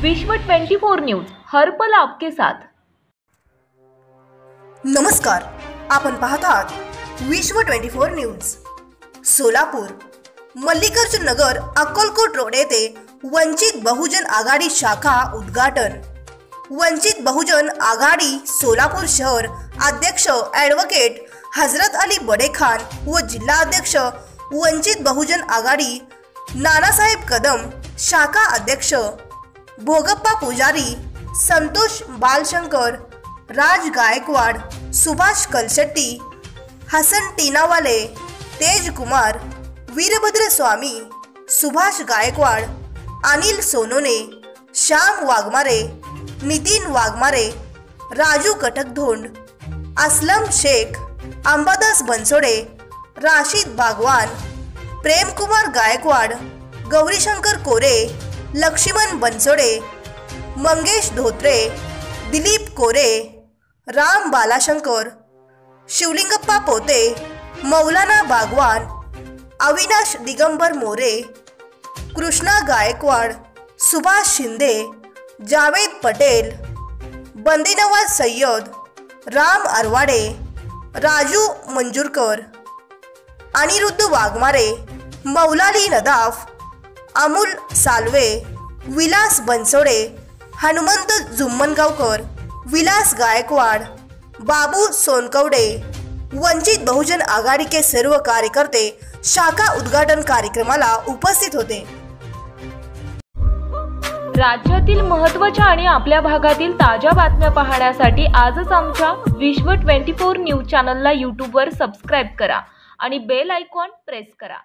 विश्व 24 न्यूज हर पल आपके साथ। नमस्कार, आपण पाहत आहात विश्व 24 न्यूज। सोलापूर मल्लिकार्जुन नगर अक्कलकोट रोड येथे वंचित बहुजन आघाडी शाखा उद्घाटन। वंचित बहुजन आघाडी सोलापूर शहर अध्यक्ष ॲडव्होकेट हजरत अली बडे खान व जिल्हा अध्यक्ष वंचित बहुजन आघाडी नानासाहेब कदम, शाखा अध्यक्ष भोगप्पा पुजारी, संतोष बालशंकर, राज गायकवाड, सुभाष कलशेट्टी, हसन टीनावाले, तेज कुमार, वीरभद्र स्वामी, सुभाष गायकवाड, अनिल सोनोने, श्याम वाघमारे, नितीन वाघमारे, राजू कटकधोंड, असलम शेख, अंबादास बनसोडे, राशिद बागवान, प्रेमकुमार गायकवाड, गौरीशंकर कोरे, लक्ष्मण बनसोडे, मंगेश धोत्रे, दिलीप कोरे, राम बालाशंकर, शिवलिंगप्पा पोते, मौलाना बागवान, अविनाश दिगंबर मोरे, कृष्णा गायकवाड, सुभाष शिंदे, जावेद पटेल, बंदीनवाज सय्यद, राम अरवाडे, राजू मंजूरकर, अनिरुद्ध वाघमारे, मौलाली नदाफ, अमोल सालवे, विलास बनसोडे, हनुमंत जुम्मनगावकर, विलास गायकवाड, बाबू सोनकवडे, वंचित बहुजन आघाडी के सर्व कार्यकर्ते शाखा उद्घाटन कार्यक्रमाला उपस्थित होते। राज्यातील महत्त्वाच्या आणि आपल्या भागातील ताज्या बातम्या पाहण्यासाठी आजच आमच्या विश्व 24 न्यूज चॅनलला YouTube वर सबस्क्राइब करा आणि बेल आयकॉन प्रेस करा।